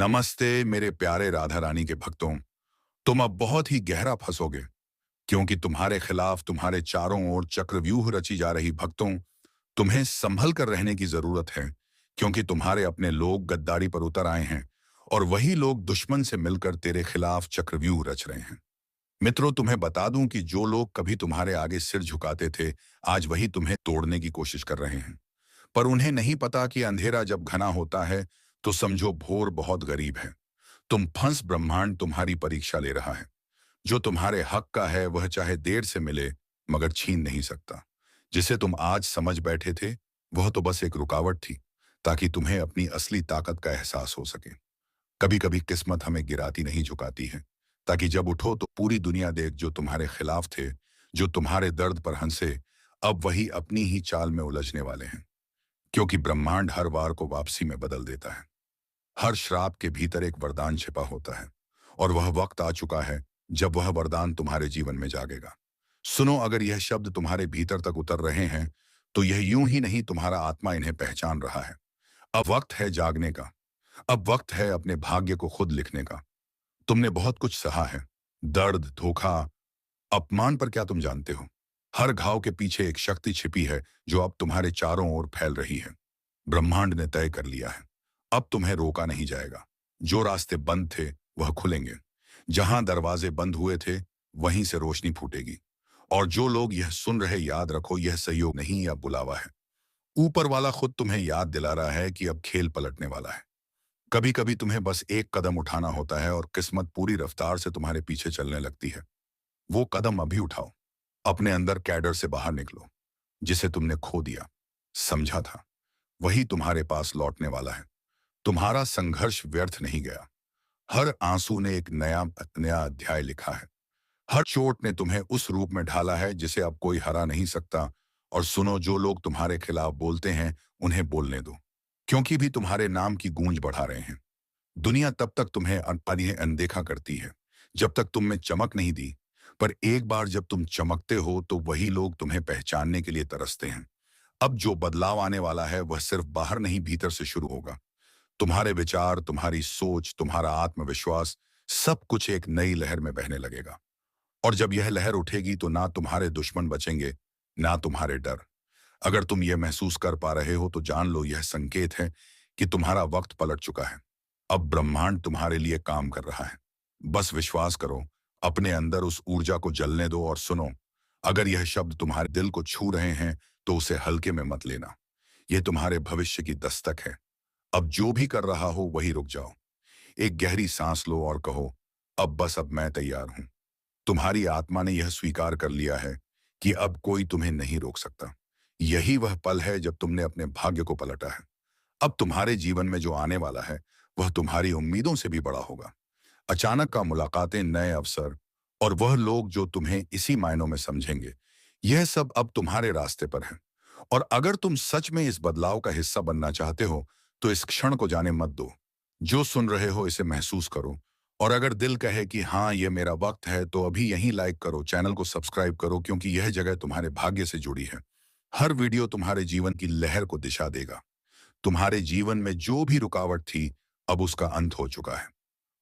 नमस्ते मेरे प्यारे राधा रानी के भक्तों। तुम अब बहुत ही गहरा फंसोगे, क्योंकि तुम्हारे खिलाफ तुम्हारे चारों ओर चक्रव्यूह रची जा रही। भक्तों, तुम्हें संभल कर रहने की जरूरत है, क्योंकि तुम्हारे अपने लोग गद्दारी पर उतर आए हैं और वही लोग दुश्मन से मिलकर तेरे खिलाफ चक्रव्यूह रच रहे हैं। मित्रों, तुम्हें बता दूं कि जो लोग कभी तुम्हारे आगे सिर झुकाते थे, आज वही तुम्हें तोड़ने की कोशिश कर रहे हैं। पर उन्हें नहीं पता कि अंधेरा जब घना होता है तो समझो भोर बहुत गरीब है। तुम फंस, ब्रह्मांड तुम्हारी परीक्षा ले रहा है। जो तुम्हारे हक का है वह चाहे देर से मिले, मगर छीन नहीं सकता। जिसे तुम आज समझ बैठे थे, वह तो बस एक रुकावट थी, ताकि तुम्हें अपनी असली ताकत का एहसास हो सके। कभी कभी किस्मत हमें गिराती नहीं झुकाती है, ताकि जब उठो तो पूरी दुनिया देख। जो तुम्हारे खिलाफ थे, जो तुम्हारे दर्द पर हंसे, अब वही अपनी ही चाल में उलझने वाले हैं। क्योंकि ब्रह्मांड हर वार को वापसी में बदल देता है। हर श्राप के भीतर एक वरदान छिपा होता है, और वह वक्त आ चुका है जब वह वरदान तुम्हारे जीवन में जागेगा। सुनो, अगर यह शब्द तुम्हारे भीतर तक उतर रहे हैं, तो यह यूं ही नहीं, तुम्हारा आत्मा इन्हें पहचान रहा है। अब वक्त है जागने का। अब वक्त है अपने भाग्य को खुद लिखने का। तुमने बहुत कुछ सहा है। दर्द, धोखा, अपमान, पर क्या तुम जानते हो? हर घाव के पीछे एक शक्ति छिपी है, जो अब तुम्हारे चारों ओर फैल रही है। ब्रह्मांड ने तय कर लिया है, अब तुम्हें रोका नहीं जाएगा। जो रास्ते बंद थे वह खुलेंगे। जहां दरवाजे बंद हुए थे, वहीं से रोशनी फूटेगी। और जो लोग यह सुन रहे, याद रखो, यह सहयोग नहीं या बुलावा है। ऊपर वाला खुद तुम्हें याद दिला रहा है कि अब खेल पलटने वाला है। कभी कभी तुम्हें बस एक कदम उठाना होता है, और किस्मत पूरी रफ्तार से तुम्हारे पीछे चलने लगती है। वो कदम अभी उठाओ। अपने अंदर कैडर से बाहर निकलो। जिसे तुमने खो दिया, समझा था, वही तुम्हारे पास लौटने वाला है। तुम्हारा संघर्ष व्यर्थ नहीं गया। हर आंसू ने एक नया नया अध्याय लिखा है। हर चोट ने तुम्हें उस रूप में ढाला है जिसे अब कोई हरा नहीं सकता। और सुनो, जो लोग तुम्हारे खिलाफ बोलते हैं, उन्हें बोलने दो, क्योंकि भी तुम्हारे नाम की गूंज बढ़ा रहे हैं। दुनिया तब तक तुम्हें अनदेखा करती है, जब तक तुम में चमक नहीं दी। पर एक बार जब तुम चमकते हो, तो वही लोग तुम्हें पहचानने के लिए तरसते हैं। अब जो बदलाव आने वाला है, वह सिर्फ बाहर नहीं, भीतर से शुरू होगा। तुम्हारे विचार, तुम्हारी सोच, तुम्हारा आत्मविश्वास, सब कुछ एक नई लहर में बहने लगेगा। और जब यह लहर उठेगी, तो ना तुम्हारे दुश्मन बचेंगे, ना तुम्हारे डर। अगर तुम यह महसूस कर पा रहे हो, तो जान लो, यह संकेत है कि तुम्हारा वक्त पलट चुका है। अब ब्रह्मांड तुम्हारे लिए काम कर रहा है। बस विश्वास करो, अपने अंदर उस ऊर्जा को जलने दो। और सुनो, अगर यह शब्द तुम्हारे दिल को छू रहे हैं, तो उसे हल्के में मत लेना। यह तुम्हारे भविष्य की दस्तक है। अब जो भी कर रहा हो, वही रुक जाओ। एक गहरी सांस लो और कहो, अब बस, अब मैं तैयार हूं। तुम्हारी आत्मा ने यह स्वीकार कर लिया है कि अब कोई तुम्हें नहीं रोक सकता। यही वह पल है जब तुमने अपने भाग्य को पलटा है। अब तुम्हारे जीवन में जो आने वाला है, वह तुम्हारी उम्मीदों से भी बड़ा होगा। अचानक का मुलाकातें, नए अवसर, और वह लोग जो तुम्हें इसी मायनों में समझेंगे, यह सब अब तुम्हारे रास्ते पर है। और अगर तुम सच में इस बदलाव का हिस्सा बनना चाहते हो, तो इस क्षण को जाने मत दो। जो सुन रहे हो, इसे महसूस करो। और अगर दिल कहे कि हाँ, यह मेरा वक्त है, तो अभी यहीं लाइक करो, चैनल को सब्सक्राइब करो, क्योंकि यह जगह तुम्हारे भाग्य से जुड़ी है। हर वीडियो तुम्हारे जीवन की लहर को दिशा देगा। तुम्हारे जीवन में जो भी रुकावट थी, अब उसका अंत हो चुका है।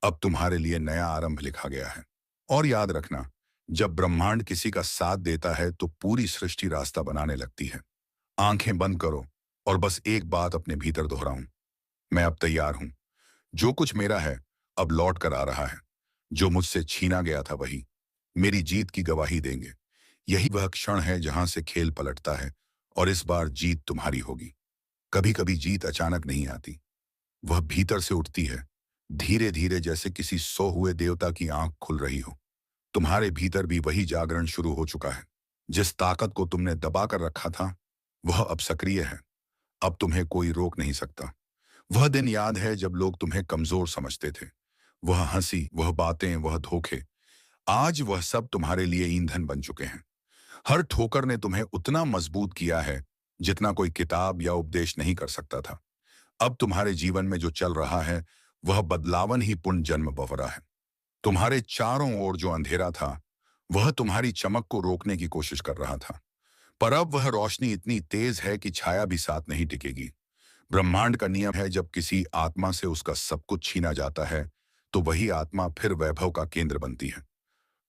अब तुम्हारे लिए नया आरंभ लिखा गया है। और याद रखना, जब ब्रह्मांड किसी का साथ देता है, तो पूरी सृष्टि रास्ता बनाने लगती है। आंखें बंद करो और बस एक बात अपने भीतर दोहराऊं, मैं अब तैयार हूं। जो कुछ मेरा है, अब लौट कर आ रहा है। जो मुझसे छीना गया था, वही मेरी जीत की गवाही देंगे। यही वह क्षण है जहां से खेल पलटता है, और इस बार जीत तुम्हारी होगी। कभी कभी जीत अचानक नहीं आती, वह भीतर से उठती है, धीरे धीरे, जैसे किसी सो हुए देवता की आंख खुल रही हो। तुम्हारे भीतर भी वही जागरण शुरू हो चुका है। जिस ताकत को तुमने दबा कर रखा था, वह अब सक्रिय है। अब तुम्हें कोई रोक नहीं सकता। वह दिन याद है जब लोग तुम्हें कमजोर समझते थे? वह हंसी, वह बातें, वह धोखे, आज वह सब तुम्हारे लिए ईंधन बन चुके हैं। हर ठोकर ने तुम्हें उतना मजबूत किया है, जितना कोई किताब या उपदेश नहीं कर सकता था। अब तुम्हारे जीवन में जो चल रहा है, वह बदलावन ही पुण्य जन्म बवरा है। तुम्हारे चारों ओर जो अंधेरा था, वह तुम्हारी चमक को रोकने की कोशिश कर रहा था। पर अब वह रोशनी इतनी तेज है कि छाया भी साथ नहीं टिकेगी। ब्रह्मांड का नियम है, जब किसी आत्मा से उसका सब कुछ छीना जाता है तो वही आत्मा फिर वैभव का केंद्र बनती है।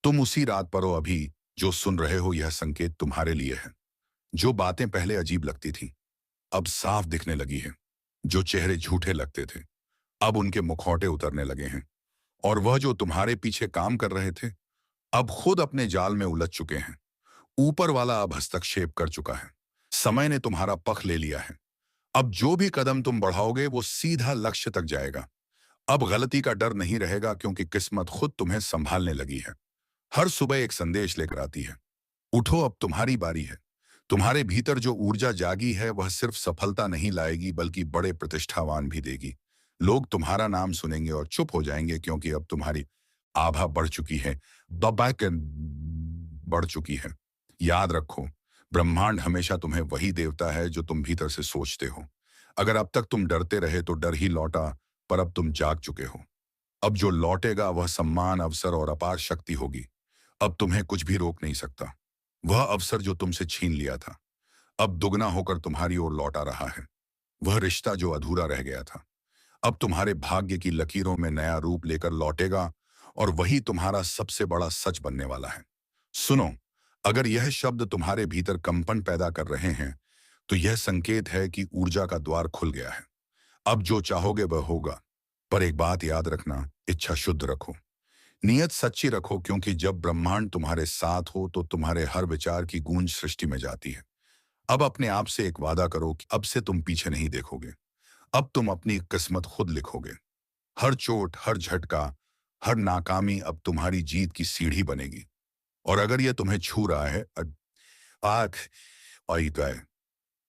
तुम उसी रात पर हो अभी। जो सुन रहे हो यह संकेत तुम्हारे लिए है। जो बातें पहले अजीब लगती थी अब साफ दिखने लगी है। जो चेहरे झूठे लगते थे अब उनके मुखौटे उतरने लगे हैं। और वह जो तुम्हारे पीछे काम कर रहे थे अब खुद अपने जाल में उलझ चुके हैं। ऊपर वाला अब हस्तक्षेप कर चुका है। समय ने तुम्हारा पख ले लिया है। अब जो भी कदम तुम बढ़ाओगे वो सीधा लक्ष्य तक जाएगा। अब गलती का डर नहीं रहेगा, क्योंकि किस्मत खुद तुम्हें संभालने लगी है। हर सुबह एक संदेश लेकर आती है, उठो अब तुम्हारी बारी है। तुम्हारे भीतर जो ऊर्जा जागी है वह सिर्फ सफलता नहीं लाएगी बल्कि बड़े प्रतिष्ठावान भी देगी। लोग तुम्हारा नाम सुनेंगे और चुप हो जाएंगे, क्योंकि अब तुम्हारी आभा बढ़ चुकी है। दबाक बढ़ चुकी है। याद रखो, ब्रह्मांड हमेशा तुम्हें वही देवता है जो तुम भीतर से सोचते हो। अगर अब तक तुम डरते रहे तो डर ही लौटा, पर अब तुम जाग चुके हो। अब जो लौटेगा वह सम्मान, अवसर और अपार शक्ति होगी। अब तुम्हें कुछ भी रोक नहीं सकता। वह अवसर जो तुमसे छीन लिया था अब दुगना होकर तुम्हारी ओर लौटा रहा है। वह रिश्ता जो अधूरा रह गया था अब तुम्हारे भाग्य की लकीरों में नया रूप लेकर लौटेगा, और वही तुम्हारा सबसे बड़ा सच बनने वाला है। सुनो, अगर यह शब्द तुम्हारे भीतर कंपन पैदा कर रहे हैं तो यह संकेत है कि ऊर्जा का द्वार खुल गया है। अब जो चाहोगे वह होगा। पर एक बात याद रखना, इच्छा शुद्ध रखो, नियत सच्ची रखो, क्योंकि जब ब्रह्मांड तुम्हारे साथ हो तो तुम्हारे हर विचार की गूंज सृष्टि में जाती है। अब अपने आप से एक वादा करो कि अब से तुम पीछे नहीं देखोगे। अब तुम अपनी किस्मत खुद लिखोगे। हर चोट, हर झटका, हर नाकामी अब तुम्हारी जीत की सीढ़ी बनेगी। और अगर यह तुम्हें छू रहा है आख आई तो है,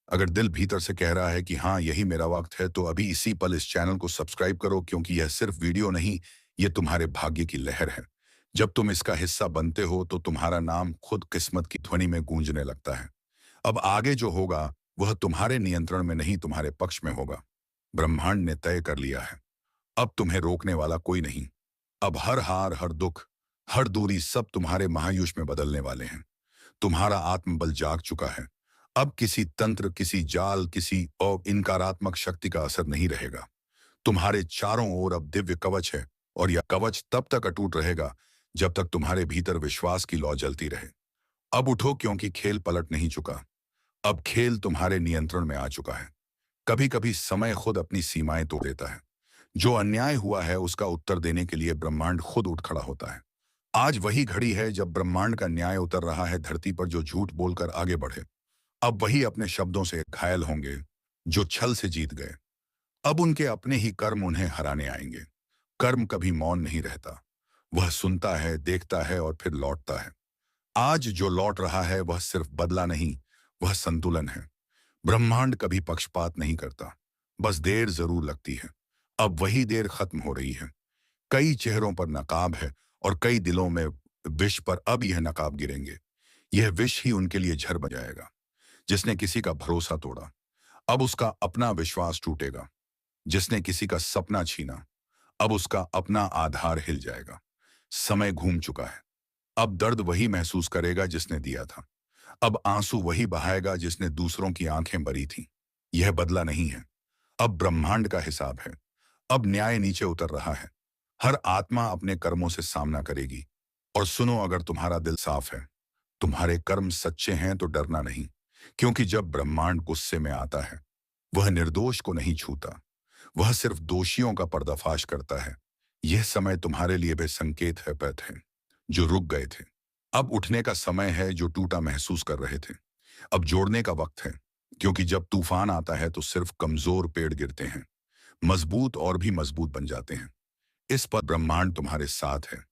अगर दिल भीतर से कह रहा है कि हाँ यही मेरा वक्त है, तो अभी इसी पल इस चैनल को सब्सक्राइब करो, क्योंकि यह सिर्फ वीडियो नहीं, ये तुम्हारे भाग्य की लहर है। जब तुम इसका हिस्सा बनते हो तो तुम्हारा नाम खुद किस्मत की ध्वनि में गूंजने लगता है। अब आगे जो होगा वह तुम्हारे नियंत्रण में नहीं, तुम्हारे पक्ष में होगा। ब्रह्मांड ने तय कर लिया है, अब तुम्हें रोकने वाला कोई नहीं। अब हर हार, हर दुख, हर दूरी सब तुम्हारे महायुष में बदलने वाले हैं। तुम्हारा आत्मबल जाग चुका है। अब किसी तंत्र, किसी जाल, किसी और इनकारात्मक शक्ति का असर नहीं रहेगा। तुम्हारे चारों ओर अब दिव्य कवच है, और यह कवच तब तक अटूट रहेगा जब तक तुम्हारे भीतर विश्वास की लौ जलती रहे। अब उठो, क्योंकि खेल पलट नहीं चुका। अब खेल तुम्हारे नियंत्रण में आ चुका है। कभी कभी समय खुद अपनी सीमाएं तोड़ देता है। जो अन्याय हुआ है उसका उत्तर देने के लिए ब्रह्मांड खुद उठ खड़ा होता है। आज वही घड़ी है जब ब्रह्मांड का न्याय उतर रहा है धरती पर। जो झूठ बोलकर आगे बढ़े अब वही अपने शब्दों से घायल होंगे। जो छल से जीत गए अब उनके अपने ही कर्म उन्हें हराने आएंगे। कर्म कभी मौन नहीं रहता, वह सुनता है, देखता है और फिर लौटता है। आज जो लौट रहा है वह सिर्फ बदला नहीं, वह संतुलन है। ब्रह्मांड कभी पक्षपात नहीं करता, बस देर जरूर लगती है। अब वही देर खत्म हो रही है। कई चेहरों पर नकाब है और कई दिलों में विष, पर अब यह नकाब गिरेंगे। यह विष ही उनके लिए झर बन जाएगा। जिसने किसी का भरोसा तोड़ा अब उसका अपना विश्वास टूटेगा। जिसने किसी का सपना छीना अब उसका अपना आधार हिल जाएगा। समय घूम चुका है। अब दर्द वही महसूस करेगा जिसने दिया था। अब आंसू वही बहाएगा जिसने दूसरों की आंखें भरी थी। यह बदला नहीं है, अब ब्रह्मांड का हिसाब है। अब न्याय नीचे उतर रहा है। हर आत्मा अपने कर्मों से सामना करेगी। और सुनो, अगर तुम्हारा दिल साफ है, तुम्हारे कर्म सच्चे हैं, तो डरना नहीं। क्योंकि जब ब्रह्मांड गुस्से में आता है वह निर्दोष को नहीं छूता, वह सिर्फ दोषियों का पर्दाफाश करता है। यह समय तुम्हारे लिए भी संकेत है, पथ है, जो रुक गए थे। अब उठने का समय है, जो टूटा महसूस कर रहे थे। अब जोड़ने का वक्त है, क्योंकि जब तूफान आता है तो सिर्फ कमजोर पेड़ गिरते हैं, मजबूत और भी मजबूत बन जाते हैं। इस पर ब्रह्मांड तुम्हारे साथ है।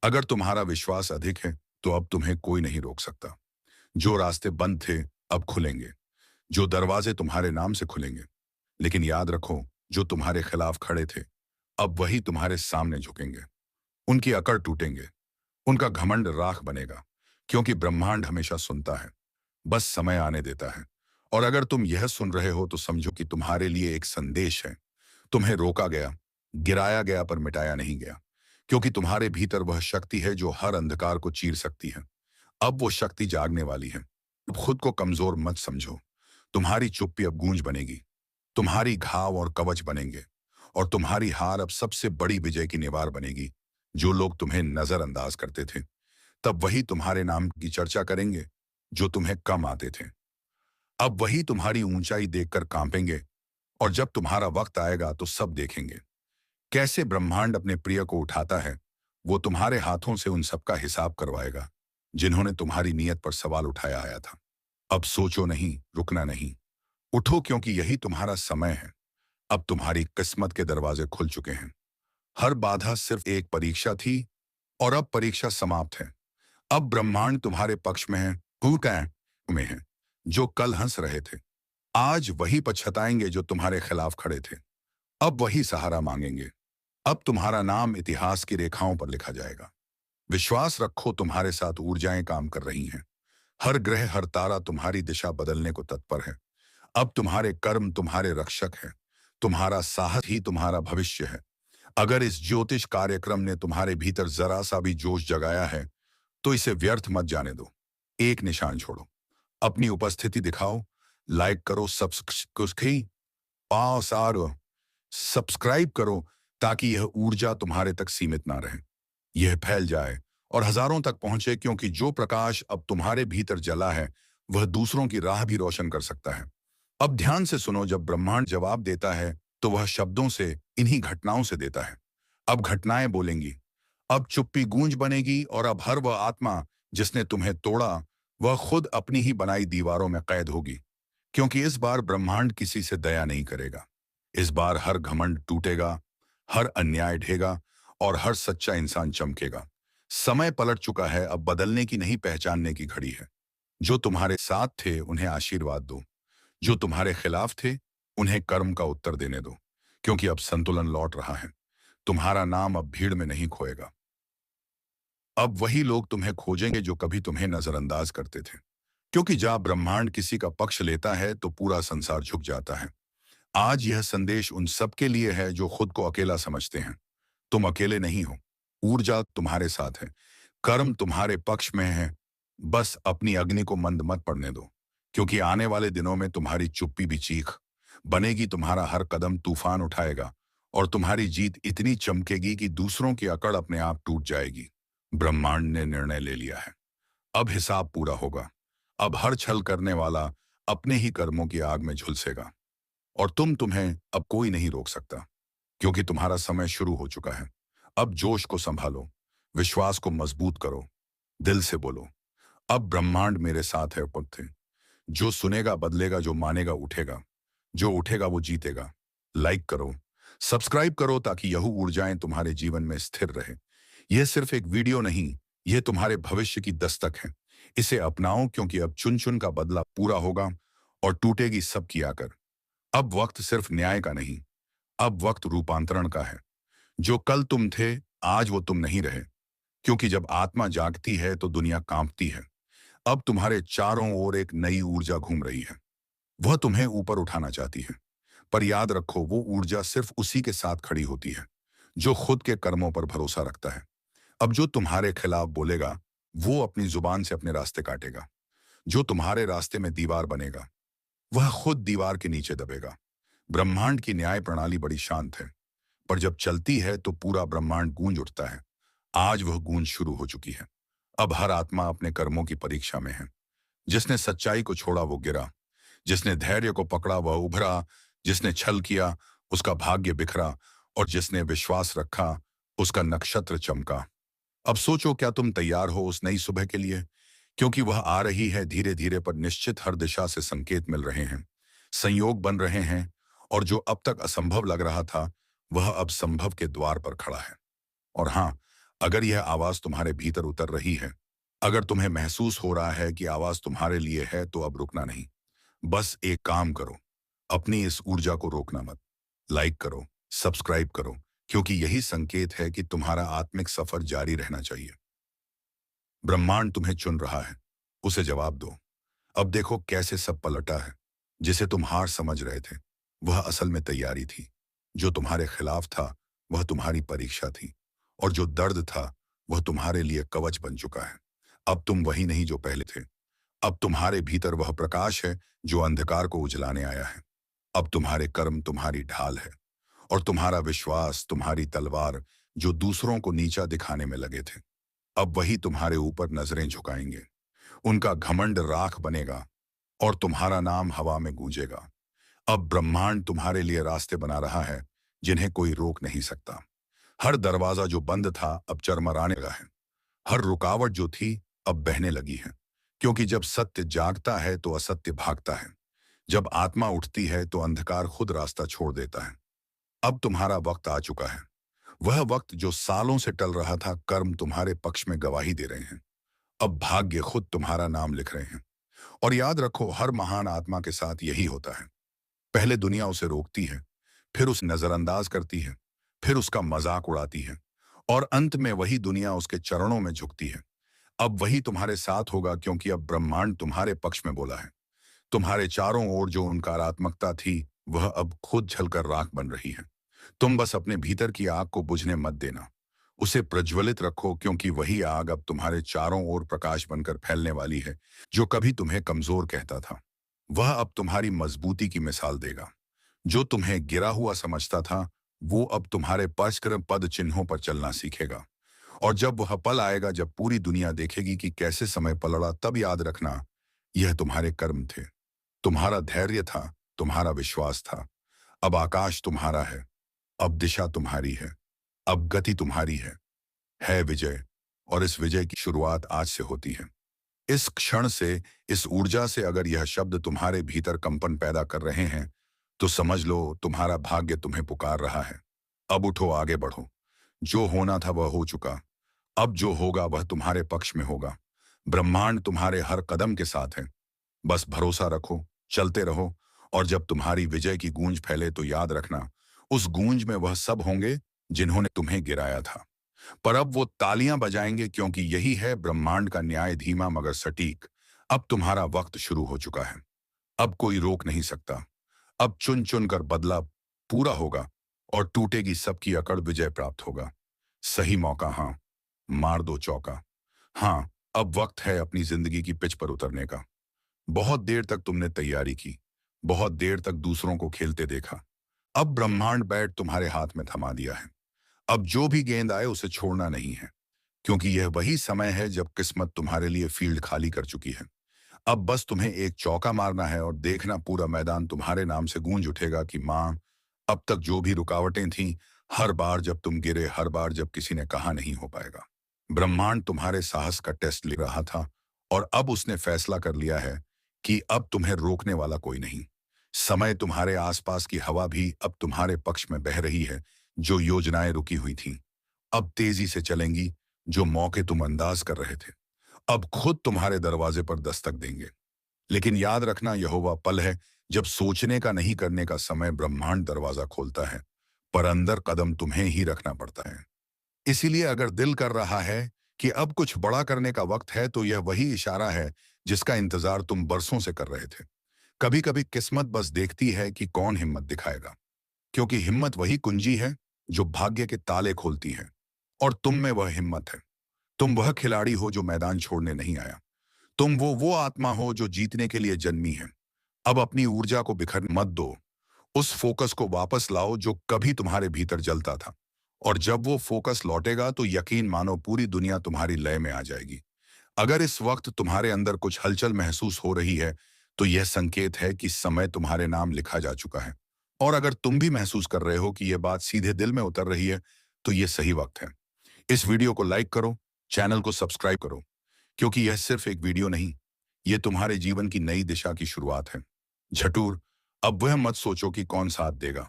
अगर तुम्हारा विश्वास अधिक है तो अब तुम्हें कोई नहीं रोक सकता। जो रास्ते बंद थे अब खुलेंगे, जो दरवाजे तुम्हारे नाम से खुलेंगे। लेकिन याद रखो, जो तुम्हारे खिलाफ खड़े थे अब वही तुम्हारे सामने झुकेंगे। उनकी अकड़ टूटेंगे, उनका घमंड राख बनेगा। क्योंकि ब्रह्मांड हमेशा सुनता है, बस समय आने देता है। और अगर तुम यह सुन रहे हो तो समझो कि तुम्हारे लिए एक संदेश है। तुम्हें रोका गया, गिराया गया, पर मिटाया नहीं गया। क्योंकि तुम्हारे भीतर वह शक्ति है जो हर अंधकार को चीर सकती है। अब वो शक्ति जागने वाली है। अब खुद को कमजोर मत समझो, तुम्हारी चुप्पी अब गूंज बनेगी। तुम्हारी घाव और कवच बनेंगे, और तुम्हारी हार अब सबसे बड़ी विजय की निवार बनेगी। जो लोग तुम्हें नजरअंदाज करते थे, तब वही तुम्हारे नाम की चर्चा करेंगे। जो तुम्हें कम आते थे, अब वही तुम्हारी ऊंचाई देखकर कांपेंगे। और जब तुम्हारा वक्त आएगा तो सब देखेंगे कैसे ब्रह्मांड अपने प्रिय को उठाता है। वो तुम्हारे हाथों से उन सबका हिसाब करवाएगा जिन्होंने तुम्हारी नीयत पर सवाल उठाया आया था। अब सोचो नहीं, रुकना नहीं, उठो, क्योंकि यही तुम्हारा समय है। अब तुम्हारी किस्मत के दरवाजे खुल चुके हैं। हर बाधा सिर्फ एक परीक्षा थी, और अब परीक्षा समाप्त है। अब ब्रह्मांड तुम्हारे पक्ष में है। में है। जो कल हंस रहे थे, आज वही पछताएंगे जो तुम्हारे खिलाफ खड़े थे। अब वही सहारा मांगेंगे। अब तुम्हारा नाम इतिहास की रेखाओं पर लिखा जाएगा। विश्वास रखो, तुम्हारे साथ ऊर्जाएं काम कर रही हैं। हर ग्रह, हर तारा तुम्हारी दिशा बदलने को तत्पर है। अब तुम्हारे कर्म तुम्हारे रक्षक हैं। तुम्हारा साहस ही तुम्हारा भविष्य है। अगर इस ज्योतिष कार्यक्रम ने तुम्हारे भीतर जरा सा भी जोश जगाया है, तो इसे व्यर्थ मत जाने दो। एक निशान छोड़ो, अपनी उपस्थिति दिखाओ, लाइक करो, सब्सक्राइब करो, ताकि यह ऊर्जा तुम्हारे तक सीमित ना रहे। यह फैल जाए और हजारों तक पहुंचे, क्योंकि जो प्रकाश अब तुम्हारे भीतर जला है, वह दूसरों की राह भी रोशन कर सकता है। अब ध्यान से सुनो, जब ब्रह्मांड जवाब देता है तो वह शब्दों से, इन्हीं घटनाओं से देता है। अब घटनाएं बोलेंगी, अब चुप्पी गूंज बनेगी, और अब हर वह आत्मा जिसने तुम्हें तोड़ा, वह खुद अपनी ही बनाई दीवारों में कैद होगी। क्योंकि इस बार ब्रह्मांड किसी से दया नहीं करेगा। इस बार हर घमंड टूटेगा, हर अन्याय ढहेगा, और हर सच्चा इंसान चमकेगा। समय पलट चुका है, अब बदलने की नहीं, पहचानने की घड़ी है। जो तुम्हारे साथ थे उन्हें आशीर्वाद दो, जो तुम्हारे खिलाफ थे उन्हें कर्म का उत्तर देने दो, क्योंकि अब संतुलन लौट रहा है। तुम्हारा नाम अब भीड़ में नहीं खोएगा। अब वही लोग तुम्हें खोजेंगे जो कभी तुम्हें नजरअंदाज करते थे। क्योंकि जब ब्रह्मांड किसी का पक्ष लेता है तो पूरा संसार झुक जाता है। आज यह संदेश उन सब के लिए है जो खुद को अकेला समझते हैं। तुम अकेले नहीं हो। ऊर्जा तुम्हारे साथ है, कर्म तुम्हारे पक्ष में है। बस अपनी अग्नि को मंद मत पड़ने दो, क्योंकि आने वाले दिनों में तुम्हारी चुप्पी भी चीख बनेगी। तुम्हारा हर कदम तूफान उठाएगा, और तुम्हारी जीत इतनी चमकेगी कि दूसरों की अकड़ अपने आप टूट जाएगी। ब्रह्मांड ने निर्णय ले लिया है, अब हिसाब पूरा होगा। अब हर छल करने वाला अपने ही कर्मों की आग में झुलसेगा, और तुम्हें अब कोई नहीं रोक सकता, क्योंकि तुम्हारा समय शुरू हो चुका है। अब जोश को संभालो, विश्वास को मजबूत करो, दिल से बोलो, अब ब्रह्मांड मेरे साथ है। पक्के जो सुनेगा बदलेगा, जो मानेगा उठेगा, जो उठेगा वो जीतेगा। लाइक करो, सब्सक्राइब करो, ताकि यह ऊर्जाएं तुम्हारे जीवन में स्थिर रहे। यह सिर्फ एक वीडियो नहीं, यह तुम्हारे भविष्य की दस्तक है। इसे अपनाओ, क्योंकि अब चुन चुन का बदला पूरा होगा, और टूटेगी सबकी आकर। अब वक्त सिर्फ न्याय का नहीं, अब वक्त रूपांतरण का है। जो कल तुम थे, आज वो तुम नहीं रहे। क्योंकि जब आत्मा जागती है तो दुनिया कांपती है। अब तुम्हारे चारों ओर एक नई ऊर्जा घूम रही है। वह तुम्हें ऊपर उठाना चाहती है। पर याद रखो, वो ऊर्जा सिर्फ उसी के साथ खड़ी होती है जो खुद के कर्मों पर भरोसा रखता है। अब जो तुम्हारे खिलाफ बोलेगा, वो अपनी जुबान से अपने रास्ते काटेगा। जो तुम्हारे रास्ते में दीवार बनेगा, वह खुद दीवार के नीचे दबेगा। ब्रह्मांड की न्याय प्रणाली बड़ी शांत है, पर जब चलती है तो पूरा ब्रह्मांड गूंज उठता है। आज वह गूंज शुरू हो चुकी है। अब हर आत्मा अपने कर्मों की परीक्षा में है। जिसने सच्चाई को छोड़ा वो गिरा, जिसने धैर्य को पकड़ा वह उभरा, जिसने छल किया उसका भाग्य बिखरा, और जिसने विश्वास रखा उसका नक्षत्र चमका। अब सोचो, क्या तुम तैयार हो उस नई सुबह के लिए? क्योंकि वह आ रही है धीरे धीरे, पर निश्चित। हर दिशा से संकेत मिल रहे हैं, संयोग बन रहे हैं, और जो अब तक असंभव लग रहा था वह अब संभव के द्वार पर खड़ा है। और हाँ, अगर यह आवाज तुम्हारे भीतर उतर रही है, अगर तुम्हें महसूस हो रहा है कि आवाज तुम्हारे लिए है, तो अब रुकना नहीं। बस एक काम करो, अपनी इस ऊर्जा को रोकना मत। लाइक करो, सब्सक्राइब करो, क्योंकि यही संकेत है कि तुम्हारा आत्मिक सफर जारी रहना चाहिए। ब्रह्मांड तुम्हें चुन रहा है, उसे जवाब दो। अब देखो कैसे सब पलटा है। जिसे तुम हार समझ रहे थे, वह असल में तैयारी थी। जो तुम्हारे खिलाफ था, वह तुम्हारी परीक्षा थी। और जो दर्द था, वह तुम्हारे लिए कवच बन चुका है। अब तुम वही नहीं जो पहले थे। अब तुम्हारे भीतर वह प्रकाश है जो अंधकार को उजलाने आया है। अब तुम्हारे कर्म तुम्हारी ढाल है और तुम्हारा विश्वास तुम्हारी तलवार, जो दूसरों को नीचा दिखाने में लगे थे, अब वही तुम्हारे ऊपर नजरें झुकाएंगे। उनका घमंड राख बनेगा और तुम्हारा नाम हवा में गूंजेगा। अब ब्रह्मांड तुम्हारे लिए रास्ते बना रहा है जिन्हें कोई रोक नहीं सकता। हर दरवाजा जो बंद था अब चरमराने लगा है। हर रुकावट जो थी अब बहने लगी है। क्योंकि जब सत्य जागता है तो असत्य भागता है। जब आत्मा उठती है तो अंधकार खुद रास्ता छोड़ देता है। अब तुम्हारा वक्त आ चुका है। वह वक्त जो सालों से टल रहा था, कर्म तुम्हारे पक्ष में गवाही दे रहे हैं। अब भाग्य खुद तुम्हारा नाम लिख रहे हैं। और याद रखो, हर महान आत्मा के साथ यही होता है। पहले दुनिया उसे रोकती है, फिर उसे नजरअंदाज करती है, फिर उसका मजाक उड़ाती है और अंत में वही दुनिया उसके चरणों में झुकती है। अब वही तुम्हारे साथ होगा, क्योंकि अब ब्रह्मांड तुम्हारे पक्ष में बोला है। तुम्हारे चारों ओर जो नकारात्मकता थी वह अब खुद झलकर राख बन रही है। तुम बस अपने भीतर की आग को बुझने मत देना। उसे प्रज्वलित रखो, क्योंकि वही आग अब तुम्हारे चारों ओर प्रकाश बनकर फैलने वाली है। जो कभी तुम्हें कमजोर कहता था वह अब तुम्हारी मजबूती की मिसाल देगा। जो तुम्हें गिरा हुआ समझता था वो अब तुम्हारे पराक्रम पद चिन्हों पर चलना सीखेगा। और जब वह पल आएगा जब पूरी दुनिया देखेगी कि कैसे समय पलड़ा, तब याद रखना, यह तुम्हारे कर्म थे, तुम्हारा धैर्य था, तुम्हारा विश्वास था। अब आकाश तुम्हारा है, अब दिशा तुम्हारी है, अब गति तुम्हारी है विजय। और इस विजय की शुरुआत आज से होती है। इस क्षण से, इस ऊर्जा से अगर यह शब्द तुम्हारे भीतर कंपन पैदा कर रहे हैं तो समझ लो तुम्हारा भाग्य तुम्हें पुकार रहा है। अब उठो, आगे बढ़ो। जो होना था वह हो चुका। अब जो होगा वह तुम्हारे पक्ष में होगा। ब्रह्मांड तुम्हारे हर कदम के साथ है। बस भरोसा रखो, चलते रहो। और जब तुम्हारी विजय की गूंज फैले तो याद रखना, उस गूंज में वह सब होंगे जिन्होंने तुम्हें गिराया था। पर अब वो तालियां बजाएंगे, क्योंकि यही है ब्रह्मांड का न्याय, धीमा मगर सटीक। अब तुम्हारा वक्त शुरू हो चुका है। अब कोई रोक नहीं सकता। अब चुन चुन कर बदला पूरा होगा और टूटेगी सबकी अकड़, विजय प्राप्त होगा। सही मौका, हाँ, मार दो चौका। हाँ, अब वक्त है अपनी जिंदगी की पिच पर उतरने का। बहुत देर तक तुमने तैयारी की, बहुत देर तक दूसरों को खेलते देखा। अब ब्रह्मांड बैट तुम्हारे हाथ में थमा दिया है। अब जो भी गेंद आए उसे छोड़ना नहीं है, क्योंकि यह वही समय है जब किस्मत तुम्हारे लिए फील्ड खाली कर चुकी है। अब बस तुम्हें एक चौका मारना है और देखना, पूरा मैदान तुम्हारे नाम से गूंज उठेगा कि मां, अब तक जो भी रुकावटें थीं, हर बार जब तुम गिरे, हर बार जब किसी ने कहा नहीं हो पाएगा, ब्रह्मांड तुम्हारे साहस का टेस्ट ले रहा था। और अब उसने फैसला कर लिया है कि अब तुम्हें रोकने वाला कोई नहीं। समय, तुम्हारे आसपास की हवा भी अब तुम्हारे पक्ष में बह रही है। जो योजनाएं रुकी हुई थीं अब तेजी से चलेंगी। जो मौके तुम अंदाज कर रहे थे अब खुद तुम्हारे दरवाजे पर दस्तक देंगे। लेकिन याद रखना, यहोवा पल है जब सोचने का नहीं, करने का समय। ब्रह्मांड दरवाजा खोलता है पर अंदर कदम तुम्हें ही रखना पड़ता है। इसीलिए अगर दिल कर रहा है कि अब कुछ बड़ा करने का वक्त है, तो यह वही इशारा है जिसका इंतजार तुम बरसों से कर रहे थे। कभी कभी किस्मत बस देखती है कि कौन हिम्मत दिखाएगा, क्योंकि हिम्मत वही कुंजी है जो भाग्य के ताले खोलती है। और तुम में वह हिम्मत है। तुम वह खिलाड़ी हो जो मैदान छोड़ने नहीं आया। तुम वो आत्मा हो जो जीतने के लिए जन्मी है। अब अपनी ऊर्जा को बिखर मत दो। उस फोकस को वापस लाओ जो कभी तुम्हारे भीतर जलता था। और जब वो फोकस लौटेगा तो यकीन मानो, पूरी दुनिया तुम्हारी लय में आ जाएगी। अगर इस वक्त तुम्हारे अंदर कुछ हलचल महसूस हो रही है तो यह संकेत है कि समय तुम्हारे नाम लिखा जा चुका है। और अगर तुम भी महसूस कर रहे हो कि यह बात सीधे दिल में उतर रही है तो यह सही वक्त है। इस वीडियो को लाइक करो, चैनल को सब्सक्राइब करो, क्योंकि यह सिर्फ एक वीडियो नहीं, यह तुम्हारे जीवन की नई दिशा की शुरुआत है। झटूर, अब वह मत सोचो कि कौन साथ देगा,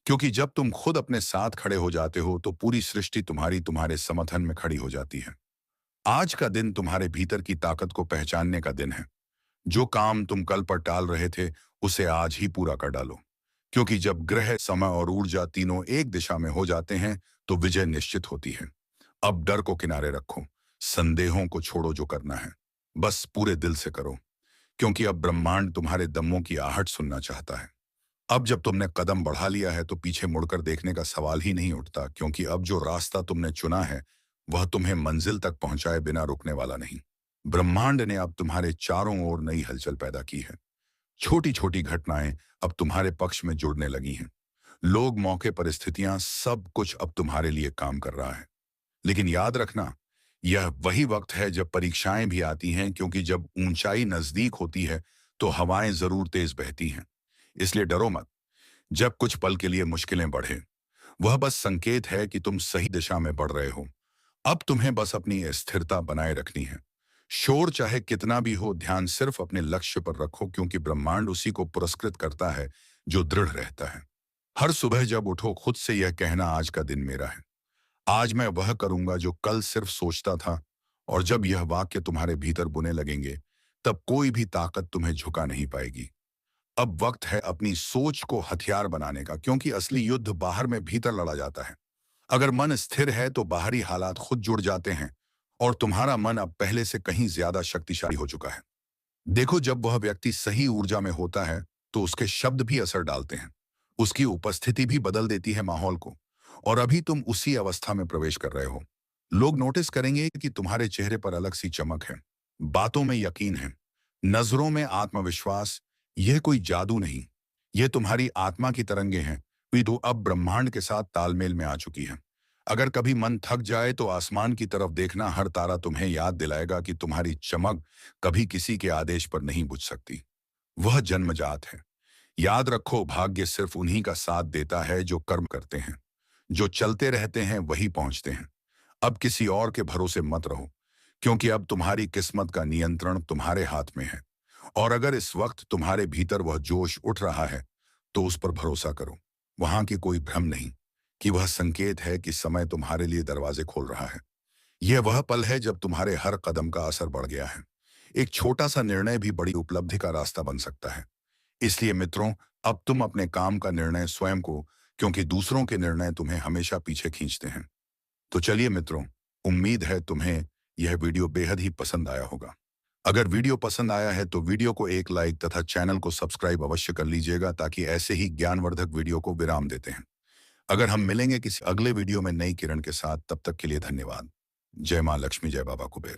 क्योंकि जब तुम खुद अपने साथ खड़े हो जाते हो तो पूरी सृष्टि तुम्हारे समर्थन में खड़ी हो जाती है। आज का दिन तुम्हारे भीतर की ताकत को पहचानने का दिन है। जो काम तुम कल पर टाल रहे थे उसे आज ही पूरा कर डालो, क्योंकि जब ग्रह, समय और ऊर्जा तीनों एक दिशा में हो जाते हैं तो विजय निश्चित होती है। अब डर को किनारे रखो, संदेहों को छोड़ो, जो करना है बस पूरे दिल से करो, क्योंकि अब ब्रह्मांड तुम्हारे दमों की आहट सुनना चाहता है। अब जब तुमने कदम बढ़ा लिया है तो पीछे मुड़कर देखने का सवाल ही नहीं उठता, क्योंकि अब जो रास्ता तुमने चुना है वह तुम्हें मंजिल तक पहुंचाए बिना रुकने वाला नहीं। ब्रह्मांड ने अब तुम्हारे चारों ओर नई हलचल पैदा की है। छोटी छोटी घटनाएं अब तुम्हारे पक्ष में जुड़ने लगी हैं। लोग, मौके, परिस्थितियां, सब कुछ अब तुम्हारे लिए काम कर रहा है। लेकिन याद रखना, यह वही वक्त है जब परीक्षाएं भी आती हैं, क्योंकि जब ऊंचाई नजदीक होती है तो हवाएं जरूर तेज बहती हैं। इसलिए डरो मत। जब कुछ पल के लिए मुश्किलें बढ़े, वह बस संकेत है कि तुम सही दिशा में बढ़ रहे हो। अब तुम्हें बस अपनी स्थिरता बनाए रखनी है। शोर चाहे कितना भी हो, ध्यान सिर्फ अपने लक्ष्य पर रखो, क्योंकि ब्रह्मांड उसी को पुरस्कृत करता है जो दृढ़ रहता है। हर सुबह जब उठो, खुद से यह कहना, आज का दिन मेरा है। आज मैं वह करूंगा जो कल सिर्फ सोचता था। और जब यह वाक्य तुम्हारे भीतर बुने लगेंगे, तब कोई भी ताकत तुम्हें झुका नहीं पाएगी। अब वक्त है अपनी सोच को हथियार बनाने का, क्योंकि असली युद्ध बाहर में भीतर लड़ा जाता है। अगर मन स्थिर है तो बाहरी हालात खुद जुड़ जाते हैं। और तुम्हारा मन अब पहले से कहीं ज्यादा शक्तिशाली हो चुका है। देखो, जब वह व्यक्ति सही ऊर्जा में होता है तो उसके शब्द भी असर डालते हैं। उसकी उपस्थिति भी बदल देती है माहौल को। और अभी तुम उसी अवस्था में प्रवेश कर रहे हो। लोग नोटिस करेंगे कि तुम्हारे चेहरे पर अलग सी चमक है, बातों में यकीन है, नजरों में आत्मविश्वास। यह कोई जादू नहीं, यह तुम्हारी आत्मा की तरंगे हैं, वे तो अब ब्रह्मांड के साथ तालमेल में आ चुकी है। अगर कभी मन थक जाए तो आसमान की तरफ देखना, हर तारा तुम्हें याद दिलाएगा कि तुम्हारी चमक कभी किसी के आदेश पर नहीं बुझ सकती। वह जन्मजात है। याद रखो, भाग्य सिर्फ उन्हीं का साथ देता है जो कर्म करते हैं। जो चलते रहते हैं वही पहुंचते हैं। अब किसी और के भरोसे मत रहो, क्योंकि अब तुम्हारी किस्मत का नियंत्रण तुम्हारे हाथ में है। और अगर इस वक्त तुम्हारे भीतर वह जोश उठ रहा है, तो उस पर भरोसा करो। वहां की कोई भ्रम नहीं, कि वह संकेत है कि समय तुम्हारे लिए दरवाजे खोल रहा है। यह वह पल है जब तुम्हारे हर कदम का असर बढ़ गया है। एक छोटा सा निर्णय भी बड़ी उपलब्धि का रास्ता बन सकता है। इसलिए मित्रों, अब तुम अपने काम का निर्णय स्वयं को, क्योंकि दूसरों के निर्णय तुम्हें हमेशा पीछे खींचते हैं। तो चलिए मित्रों, उम्मीद है तुम्हें यह वीडियो बेहद ही पसंद आया होगा। अगर वीडियो पसंद आया है तो वीडियो को एक लाइक तथा चैनल को सब्सक्राइब अवश्य कर लीजिएगा, ताकि ऐसे ही ज्ञानवर्धक वीडियो को विराम देते हैं। अगर हम मिलेंगे किसी अगले वीडियो में नई किरण के साथ, तब तक के लिए धन्यवाद। जय मां लक्ष्मी, जय बाबा कुबेर।